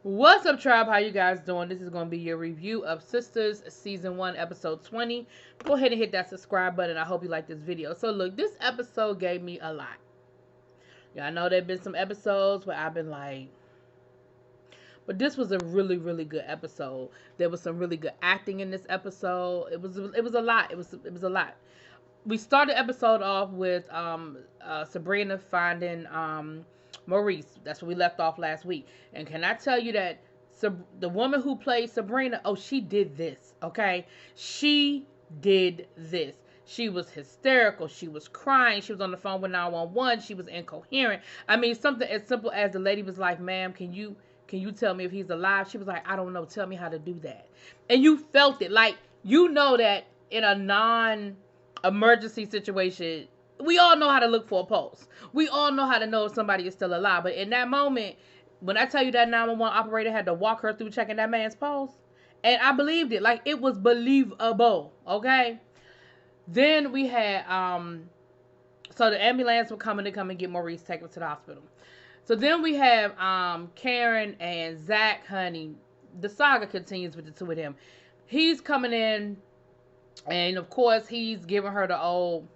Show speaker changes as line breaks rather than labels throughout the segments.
What's up, tribe? How you guys doing? This is going to be your review of Sistas Season 1, Episode 20. Go ahead and hit that subscribe button. I hope you like this video. So, look, this episode gave me a lot. Yeah, I know there have been some episodes where I've been like, but this was a really, really good episode. There was some really good acting in this episode. It was a lot. It was a lot. We started the episode off with Sabrina finding Maurice. That's where we left off last week. And can I tell you that the woman who played Sabrina, oh, she did this, okay? She did this. She was hysterical. She was crying. She was on the phone with 911. She was incoherent. I mean, something as simple as the lady was like, ma'am, can you tell me if he's alive? She was like, I don't know. Tell me how to do that. And you felt it. Like, you know that in a emergency situation, we all know how to look for a pulse. We all know how to know if somebody is still alive. But in that moment, when I tell you that 911 operator had to walk her through checking that man's pulse, and I believed it. Like, it was believable. Okay. Then we had so the ambulance would come in to come and get Maurice, take him to the hospital. So then we have Karen and Zack, honey. The saga continues with the two of them. He's coming in, and of course he's giving her the old,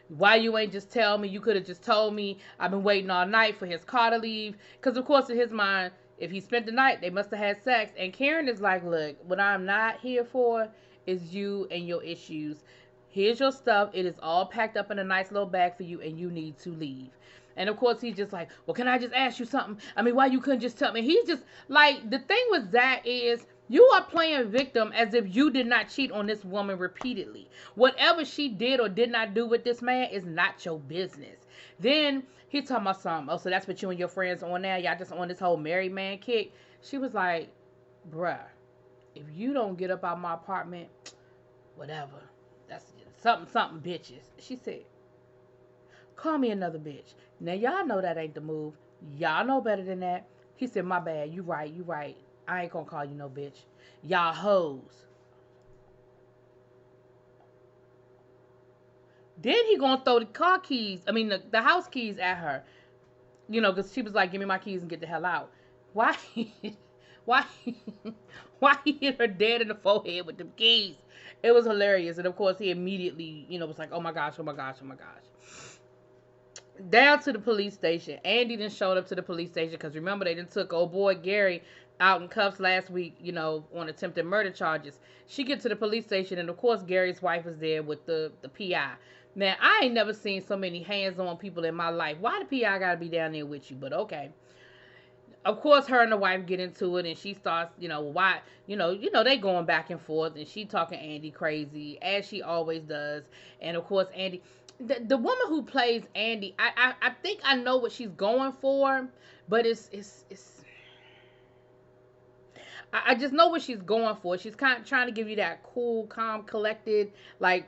why you ain't just tell me? You could have just told me. I've been waiting all night for his car to leave. Because of course in his mind, if he spent the night, they must have had sex. And Karen is like, look, what I'm not here for is you and your issues. Here's your stuff. It is all packed up in a nice little bag for you, and you need to leave. And of course, he's just like, well, can I just ask you something? I mean, why you couldn't just tell me? He's just like, the thing with Zack is, you are playing victim as if you did not cheat on this woman repeatedly. Whatever she did or did not do with this man is not your business. Then he talking about something. Oh, so that's what you and your friends on now? Y'all just on this whole married man kick? She was like, bruh, if you don't get up out my apartment, whatever. That's something bitches. She said, call me another bitch. Now, y'all know that ain't the move. Y'all know better than that. He said, my bad. You right. I ain't gonna call you no bitch. Y'all hoes. Then he gonna throw the car keys, the house keys at her. You know, because she was like, give me my keys and get the hell out. Why? why? Why he hit her dead in the forehead with the keys? It was hilarious. And of course, he immediately, was like, oh my gosh, oh my gosh, oh my gosh. Down to the police station. Andy then showed up to the police station because remember they done took old boy Gary out in cuffs last week, on attempted murder charges. She get to the police station and of course Gary's wife is there with the PI. Now I ain't never seen so many hands-on people in my life. Why the PI gotta be down there with you? But okay. Of course her and the wife get into it and she starts, why, they going back and forth and she talking Andy crazy as she always does. And of course Andy, the woman who plays Andy, I think I know what she's going for, but I just know what she's going for. She's kind of trying to give you that cool, calm, collected, like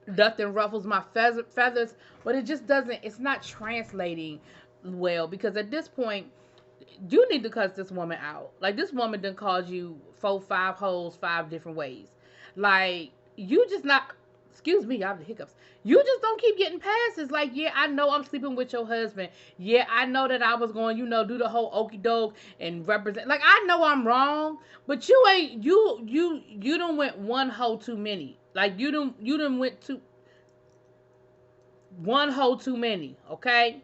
nothing ruffles my feathers, but it just doesn't. It's not translating well because at this point, you need to cuss this woman out. Like this woman done called you 4, 5 hoes 5 different ways. Like you just not. Excuse me, I have the hiccups. You just don't keep getting passes. Like, yeah, I know I'm sleeping with your husband. Yeah, I know that I was going, do the whole okey doke and represent. Like, I know I'm wrong, but you ain't. You done went one hoe too many. Like, you done went to one hoe too many. Okay.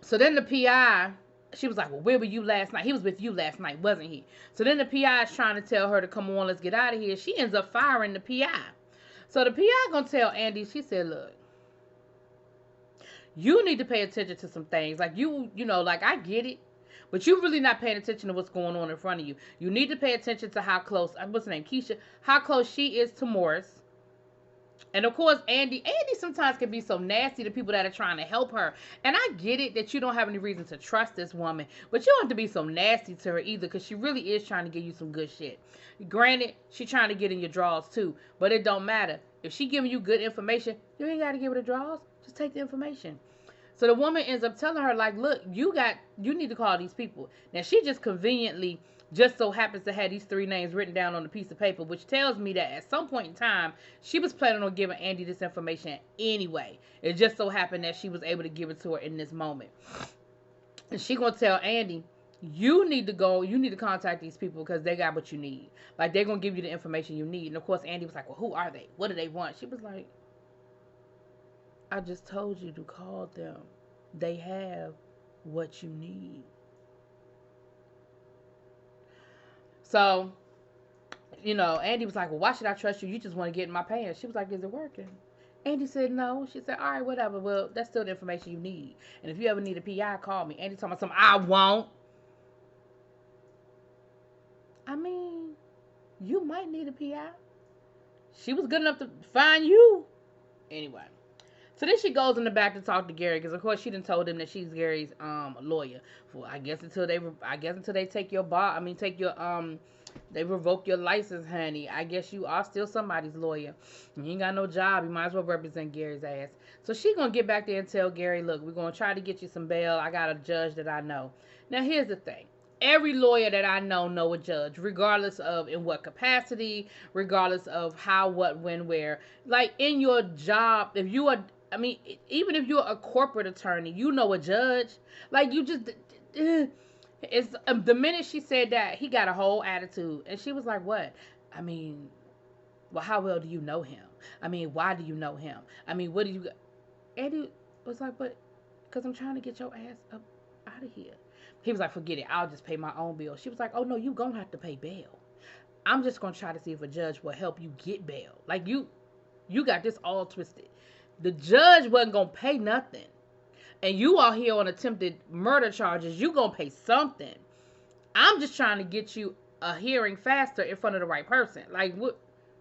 So then the PI, she was like, well, where were you last night? He was with you last night, wasn't he? So then the PI is trying to tell her to come on, let's get out of here. She ends up firing the PI. So the PI gonna tell Andy, she said, look, you need to pay attention to some things. Like like I get it, but you really not paying attention to what's going on in front of you. You need to pay attention to how close, what's her name, Keisha, how close she is to Morris. And of course, Andy sometimes can be so nasty to people that are trying to help her. And I get it that you don't have any reason to trust this woman, but you don't have to be so nasty to her either because she really is trying to give you some good shit. Granted, she trying to get in your drawers too, but it don't matter. If she giving you good information, you ain't got to give her the drawers. Just take the information. So the woman ends up telling her, like, look, you need to call these people. Now, she just conveniently just so happens to have these 3 names written down on a piece of paper, which tells me that at some point in time, she was planning on giving Andy this information anyway. It just so happened that she was able to give it to her in this moment. And she gonna tell Andy, You need to go, you need to contact these people because they got what you need. Like, they're going to give you the information you need. And of course, Andy was like, well, who are they? What do they want? She was like, I just told you to call them. They have what you need. So, Andy was like, well, why should I trust you? You just want to get in my pants. She was like, is it working? Andy said no. She said, all right, whatever. Well, that's still the information you need. And if you ever need a PI, call me. Andy told me something, I won't. I mean, you might need a PI. She was good enough to find you. Anyway. So then she goes in the back to talk to Gary because, of course, she done told him that she's Gary's lawyer. For I guess until they take your they revoke your license, honey. I guess you are still somebody's lawyer. You ain't got no job. You might as well represent Gary's ass. So she gonna get back there and tell Gary, look, we're gonna try to get you some bail. I got a judge that I know. Now here's the thing. Every lawyer that I know a judge, regardless of in what capacity, regardless of how, what, when, where. Like in your job, if you are, I mean, even if you're a corporate attorney, you know a judge. Like you just, it's the minute she said that, he got a whole attitude, and she was like, "What? I mean, well, how well do you know him? I mean, why do you know him? I mean, what do you?" Eddie was like, "But, because I'm trying to get your ass up out of here." He was like, "Forget it. I'll just pay my own bill." She was like, "Oh no, you gonna have to pay bail. I'm just gonna try to see if a judge will help you get bail. Like you got this all twisted. The judge wasn't gonna pay nothing, and you are here on attempted murder charges. You gonna pay something. I'm just trying to get you a hearing faster in front of the right person. Like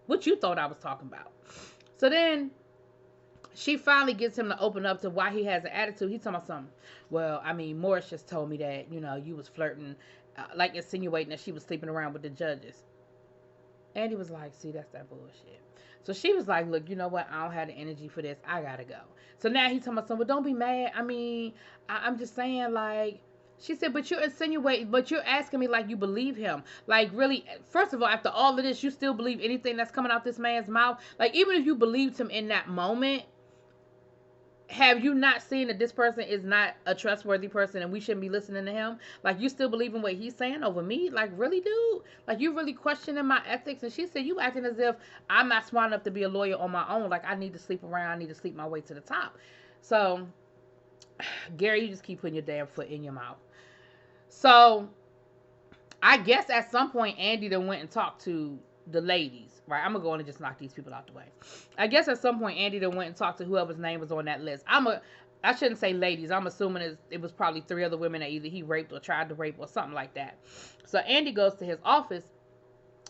what you thought I was talking about." So then she finally gets him to open up to why he has an attitude. He's talking about something. Well, I mean, Morris just told me that, you was flirting, like insinuating that she was sleeping around with the judges. And he was like, see, that's that bullshit. So she was like, look, you know what? I don't have the energy for this. I gotta go. So now he's talking about something. Well, don't be mad. I mean, I'm just saying, like, she said, but you're insinuating, but you're asking me like you believe him. Like, really, first of all, after all of this, you still believe anything that's coming out this man's mouth? Like, even if you believed him in that moment, have you not seen that this person is not a trustworthy person and we shouldn't be listening to him? Like, you still believe in what he's saying over me? Like, really, dude? Like, you really questioning my ethics? And she said, you acting as if I'm not smart enough to be a lawyer on my own. Like, I need to sleep around. I need to sleep my way to the top. So, Gary, you just keep putting your damn foot in your mouth. So, I guess at some point, Andy then went and talked to the ladies, right? I'm gonna go in and just knock these people out the way. I guess at some point Andy then went and talked to whoever's name was on that list. I shouldn't say ladies. I'm assuming it was probably 3 other women that either he raped or tried to rape or something like that. So Andy goes to his office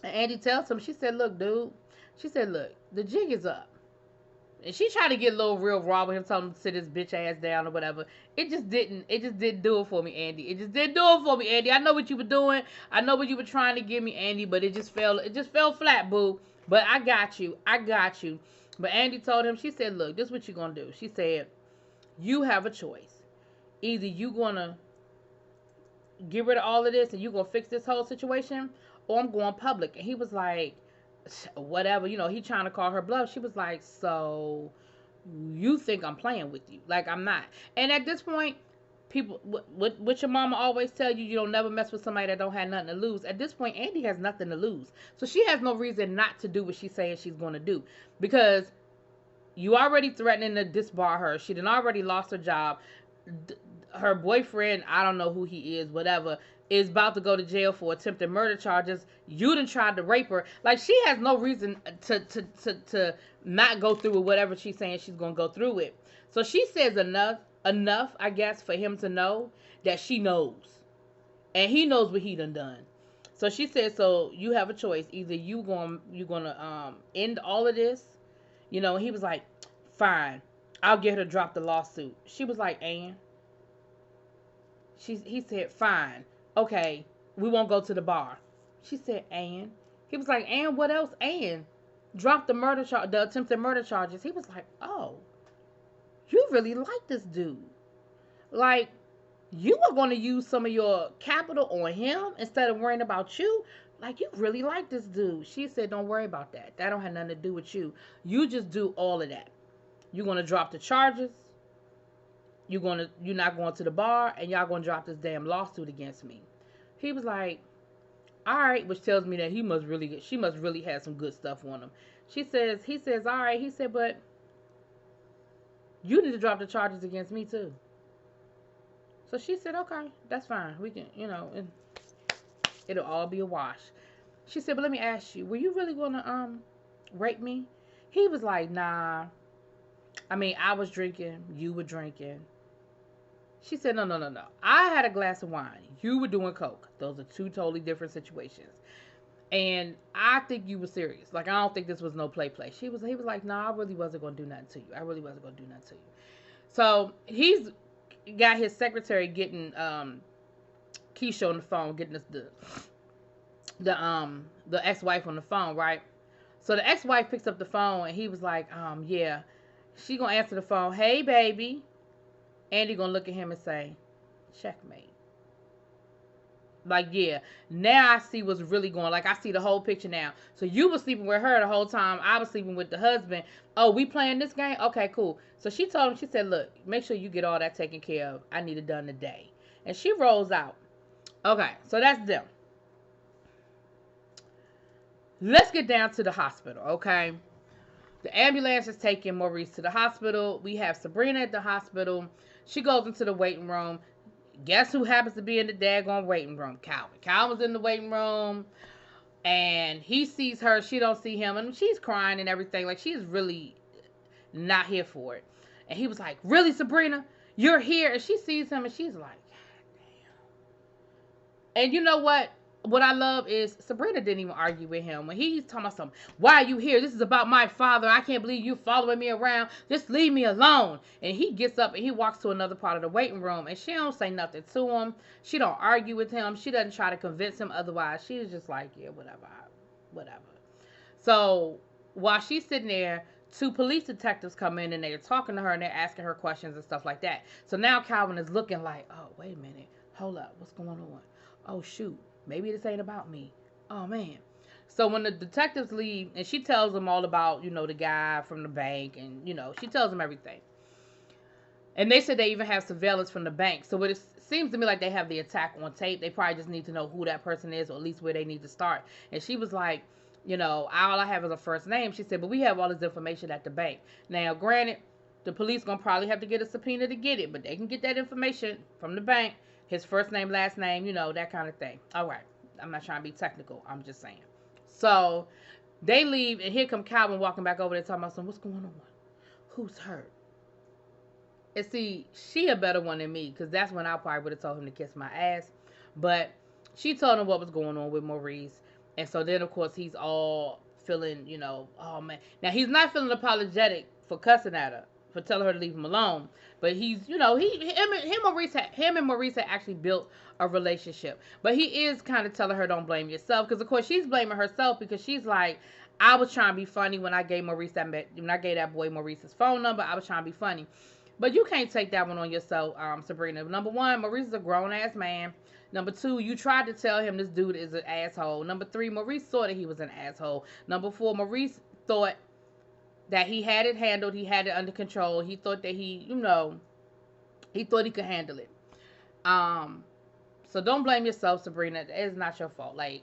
and Andy tells him, she said, look, dude, she said, look, the jig is up. And she tried to get a little real raw with him, telling him to sit his bitch ass down or whatever. It just didn't do it for me, Andy. It just didn't do it for me, Andy. I know what you were doing. I know what you were trying to give me, Andy, but it just fell flat, boo. But I got you. But Andy told him, she said, look, this is what you're gonna do. She said, you have a choice. Either you gonna get rid of all of this and you gonna fix this whole situation, or I'm going public. And he was like, whatever, he trying to call her bluff. She was like, so you think I'm playing with you? Like, I'm not. And at this point, people, what your mama always tell you, you don't never mess with somebody that don't have nothing to lose. At this point, Andy has nothing to lose, so she has no reason not to do what she's saying she's going to do, because you already threatening to disbar her. She done already lost her job. Her boyfriend, I don't know who he is, whatever, is about to go to jail for attempted murder charges. You done tried to rape her. Like, she has no reason to not go through with whatever she's saying she's gonna go through with. So she says enough, I guess, for him to know that she knows, and he knows what he done. So she said, so you have a choice. Either you gonna end all of this, And he was like, fine, I'll get her to drop the lawsuit. She was like, and he said, fine, okay, we won't go to the bar. She said, and he was like, and what else? And drop the attempted murder charges. He was like, oh, you really like this dude. Like, you are going to use some of your capital on him instead of worrying about you. Like, you really like this dude. She said, don't worry about that. That don't have nothing to do with you. You just do all of that. You're going to drop the charges. You're not going to the bar, and y'all going to drop this damn lawsuit against me. He was like, all right, which tells me that she must really have some good stuff on him. He says, all right. He said, but you need to drop the charges against me too. So she said, okay, that's fine. We can, and it'll all be a wash. She said, but let me ask you, were you really gonna rape me? He was like, nah. I mean, I was drinking, you were drinking. She said, no, no, no, no. I had a glass of wine. You were doing coke. Those are two totally different situations. And I think you were serious. Like, I don't think this was no play. He was like, no, I really wasn't gonna do nothing to you. I really wasn't gonna do nothing to you. So he's got his secretary getting Keisha on the phone, getting the ex-wife on the phone, right? So the ex-wife picks up the phone and he was like, yeah, she gonna answer the phone. Hey, baby. Andy gonna look at him and say, checkmate. Like, yeah, now I see what's really going. Like, I see the whole picture now. So you were sleeping with her the whole time. I was sleeping with the husband. Oh, we playing this game? Okay, cool. So she told him, she said, look, make sure you get all that taken care of. I need it done today. And she rolls out. Okay, so that's them. Let's get down to the hospital, okay? The ambulance is taking Maurice to the hospital. We have Sabrina at the hospital. She goes into the waiting room. Guess who happens to be in the daggone waiting room? Calvin. Calvin's in the waiting room, and he sees her. She don't see him, and she's crying and everything. Like, she's really not here for it. And he was like, really, Sabrina? You're here? And she sees him, and she's like, damn. And you know what? What I love is Sabrina didn't even argue with him. When he's talking about something, why are you here? This is about my father. I can't believe you following me around. Just leave me alone. And he gets up and he walks to another part of the waiting room. And she don't say nothing to him. She don't argue with him. She doesn't try to convince him otherwise. She's just like, yeah, whatever. So while she's sitting there, two police detectives come in and they're talking to her and they're asking her questions and stuff like that. So now Calvin is looking like, oh, wait a minute. Hold up. What's going on? Oh, shoot. Maybe this ain't about me. Oh, man. So when the detectives leave, and she tells them all about, the guy from the bank, and, she tells them everything. And they said they even have surveillance from the bank. So it seems to me like they have the attack on tape. They probably just need to know who that person is, or at least where they need to start. And she was like, all I have is a first name. She said, but we have all this information at the bank. Now, granted, the police going to probably have to get a subpoena to get it, but they can get that information from the bank. His first name, last name, that kind of thing. All right. I'm not trying to be technical. I'm just saying. So they leave, and here come Calvin walking back over there talking about something. What's going on? Who's hurt? And see, she a better one than me, because that's when I probably would have told him to kiss my ass. But she told him what was going on with Maurice. And so then, of course, he's all feeling, oh, man. Now, he's not feeling apologetic for cussing at her, for telling her to leave him alone. But he's, him and Maurice had actually built a relationship. But he is kind of telling her, don't blame yourself. Because, of course, she's blaming herself because she's like, I was trying to be funny when I gave that boy Maurice's phone number. I was trying to be funny. But you can't take that one on yourself, Sabrina. Number one, Maurice is a grown-ass man. Number two, you tried to tell him this dude is an asshole. Number three, Maurice thought that he was an asshole. Number four, Maurice thought that he had it handled. He had it under control. He thought that he thought he could handle it. So don't blame yourself, Sabrina. It's not your fault. Like,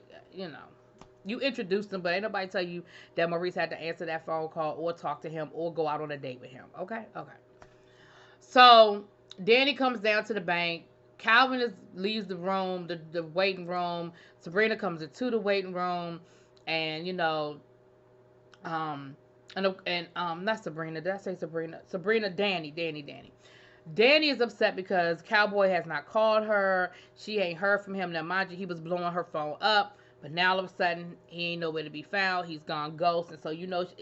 you introduced him, but ain't nobody tell you that Maurice had to answer that phone call or talk to him or go out on a date with him. Okay? So Danny comes down to the bank. Calvin leaves the room, the waiting room. Sabrina comes into the waiting room, and not Sabrina. Did I say Sabrina? Sabrina, Danny. Danny is upset because Cowboy has not called her. She ain't heard from him. Now, mind you, he was blowing her phone up, but now all of a sudden he ain't nowhere to be found. He's gone ghost, and so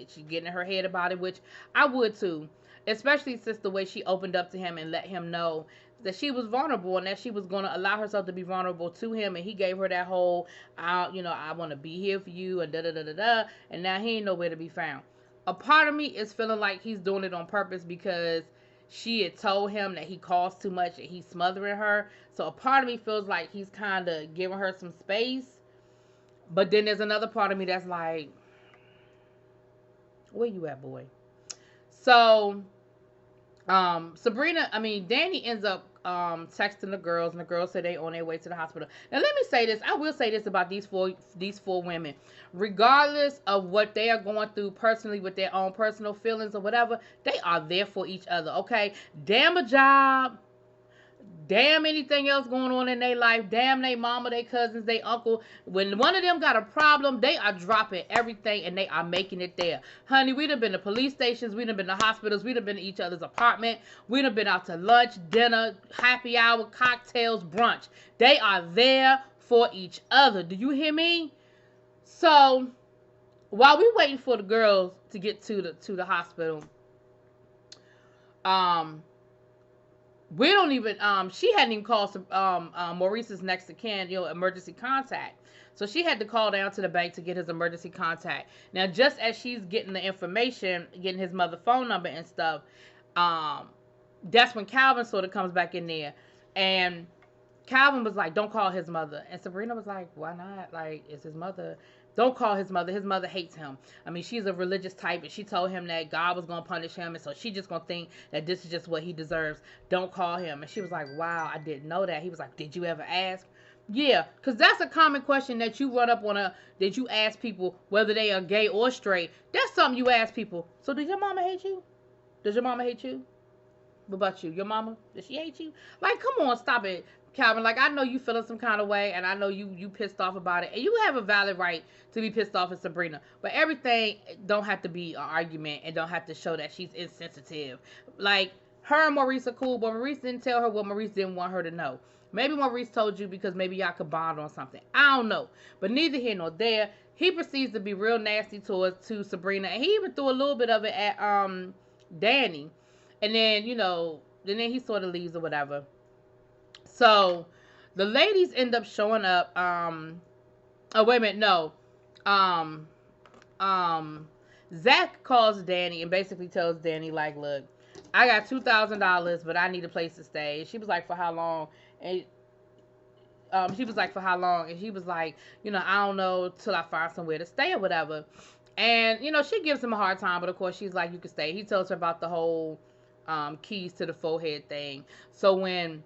she's getting in her head about it, which I would too, especially since the way she opened up to him and let him know that she was vulnerable and that she was going to allow herself to be vulnerable to him, and he gave her that whole, I want to be here for you, and da-da-da-da-da, and now he ain't nowhere to be found. A part of me is feeling like he's doing it on purpose because she had told him that he costs too much and he's smothering her. So a part of me feels like he's kind of giving her some space. But then there's another part of me that's like, where you at, boy? So, Danny ends up texting the girls, and the girls said they on their way to the hospital. Now let me say this. I will say this about these four women. Regardless of what they are going through personally with their own personal feelings or whatever, they are there for each other. Okay? Damn a job. Damn anything else going on in their life. Damn they mama, they cousins, they uncle. When one of them got a problem, they are dropping everything and they are making it there. Honey, we done been to police stations. We done been to hospitals. We done been to each other's apartment. We done been out to lunch, dinner, happy hour, cocktails, brunch. They are there for each other. Do you hear me? So while we waiting for the girls to get to the hospital, um we don't even she hadn't even called Maurice's next of kin, emergency contact. So she had to call down to the bank to get his emergency contact. Now just as she's getting the information, getting his mother phone number and stuff, that's when Calvin sort of comes back in there. And Calvin was like, don't call his mother. And Sabrina was like, why not? Like, it's his mother. Don't call his mother. His mother hates him. I mean, she's a religious type, and she told him that God was going to punish him, and so she just going to think that this is just what he deserves. Don't call him. And she was like, wow, I didn't know that. He was like, did you ever ask? Yeah, because that's a common question that you run up on that you ask people, whether they are gay or straight. That's something you ask people. So does your mama hate you? Does your mama hate you? What about you? Your mama? Does she hate you? Like, come on, stop it, Calvin. Like, I know you feeling some kind of way, and I know you pissed off about it, and you have a valid right to be pissed off at Sabrina. But everything don't have to be an argument, and don't have to show that she's insensitive. Like, her and Maurice are cool, but Maurice didn't tell her what Maurice didn't want her to know. Maybe Maurice told you because maybe y'all could bond on something. I don't know. But neither here nor there. He proceeds to be real nasty to Sabrina, and he even threw a little bit of it at Danny. And then, and then he sort of leaves or whatever. So the ladies end up showing up. Oh, wait a minute. No. Zack calls Danny and basically tells Danny, like, look, I got $2,000, but I need a place to stay. She was like, for how long? And she was like, for how long? And he was like, I don't know, till I find somewhere to stay or whatever. And, she gives him a hard time, but of course she's like, you can stay. He tells her about the whole keys to the forehead thing. So when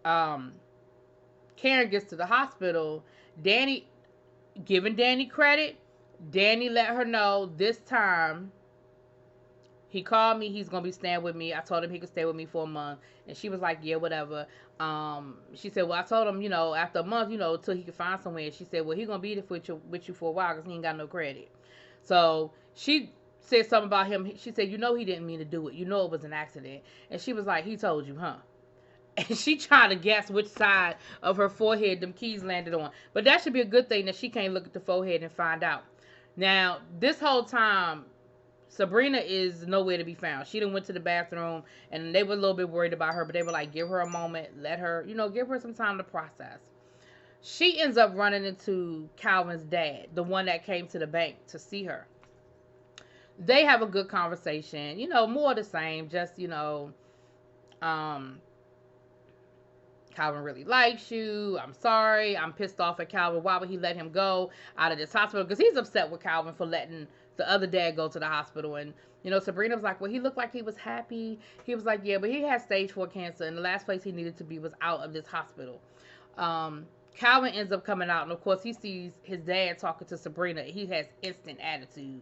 Karen gets to the hospital, Danny, giving Danny credit, Danny let her know this time he called me, he's gonna be staying with me. I told him he could stay with me for a month. And she was like, yeah, whatever. She said, well, I told him, after a month, till he could find somewhere. She said, well, he gonna be there with you for a while because he ain't got no credit. So she said something about him. She said, he didn't mean to do it. It was an accident. And she was like, he told you, huh? And she trying to guess which side of her forehead them keys landed on. But that should be a good thing that she can't look at the forehead and find out. Now, this whole time, Sabrina is nowhere to be found. She done went to the bathroom, and they were a little bit worried about her, but they were like, give her a moment, let her, give her some time to process. She ends up running into Calvin's dad, the one that came to the bank to see her. They have a good conversation, more of the same, just, Calvin really likes you. I'm sorry. I'm pissed off at Calvin. Why would he let him go out of this hospital? Because he's upset with Calvin for letting the other dad go to the hospital. And, Sabrina was like, well, he looked like he was happy. He was like, yeah, but he had stage 4 cancer. And the last place he needed to be was out of this hospital. Calvin ends up coming out. And, of course, he sees his dad talking to Sabrina. He has instant attitude.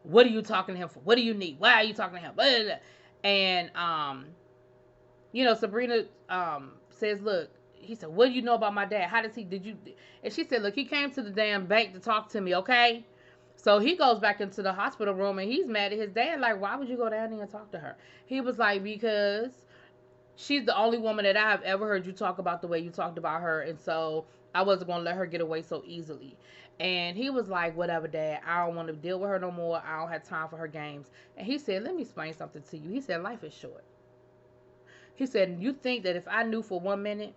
What are you talking to him for? What do you need? Why are you talking to him? Blah, blah, blah. And, Sabrina says, look, he said, what do you know about my dad? And she said, look, he came to the damn bank to talk to me, okay? So he goes back into the hospital room and he's mad at his dad. Like, why would you go down there and talk to her? He was like, because she's the only woman that I have ever heard you talk about the way you talked about her. And so I wasn't going to let her get away so easily. And he was like, whatever, Dad. I don't want to deal with her no more. I don't have time for her games. And he said, let me explain something to you. He said, life is short. He said, you think that if I knew for 1 minute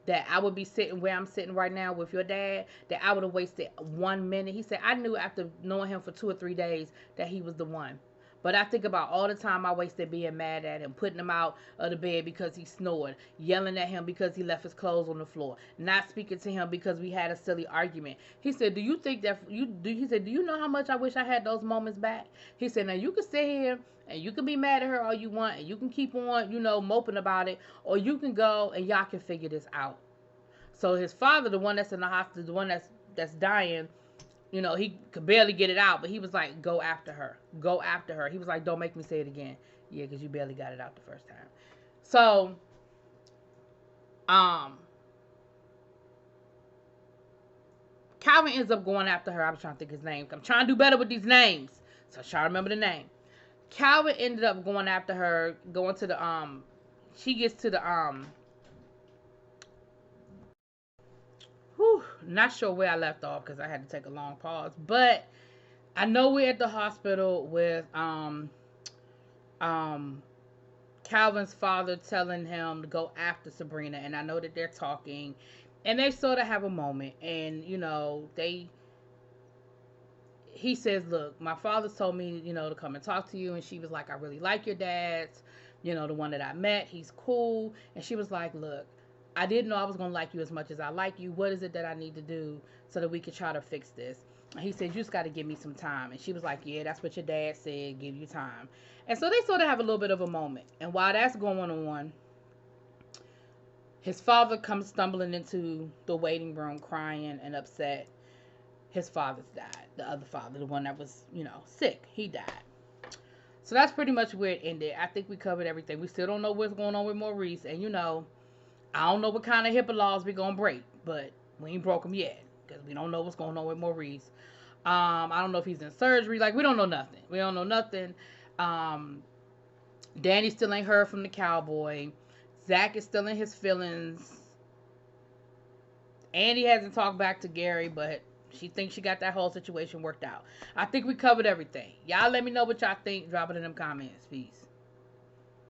that I would be sitting where I'm sitting right now with your dad, that I would have wasted 1 minute? He said, I knew after knowing him for 2 or 3 days that he was the one. But I think about all the time I wasted being mad at him, putting him out of the bed because he snored, yelling at him because he left his clothes on the floor, not speaking to him because we had a silly argument. He said, "Do you think that you do?" He said, "Do you know how much I wish I had those moments back?" He said, "Now you can sit here and you can be mad at her all you want, and you can keep on, moping about it, or you can go and y'all can figure this out." So his father, the one that's in the hospital, the one that's dying, he could barely get it out, but he was like, "Go after her. Go after her." He was like, "Don't make me say it again." Yeah, because you barely got it out the first time. So, Calvin ends up going after her. I was trying to think his name. I'm trying to do better with these names. So I try to remember the name. Calvin ended up going after her, going to the, she gets to the, not sure where I left off because I had to take a long pause. But I know we're at the hospital with, Calvin's father telling him to go after Sabrina, and I know that they're talking, and they sort of have a moment, and he says, "Look, my father told me, to come and talk to you," and she was like, "I really like your dad, the one that I met, he's cool," and she was like, "Look, I didn't know I was gonna like you as much as I like you. What is it that I need to do so that we can try to fix this?" And he said, "You just got to give me some time." And she was like, "Yeah, that's what your dad said, give you time." And so they sort of have a little bit of a moment. And while that's going on, his father comes stumbling into the waiting room crying and upset. His father's died. The other father, the one that was, sick, he died. So that's pretty much where it ended. I think we covered everything. We still don't know what's going on with Maurice. And, I don't know what kind of HIPAA laws we're going to break. But we ain't broke them yet. Because we don't know what's going on with Maurice. I don't know if he's in surgery. Like, we don't know nothing. We don't know nothing. Danny still ain't heard from the cowboy. Zack is still in his feelings. Andy hasn't talked back to Gary, but she thinks she got that whole situation worked out. I think we covered everything. Y'all let me know what y'all think. Drop it in them comments. Peace.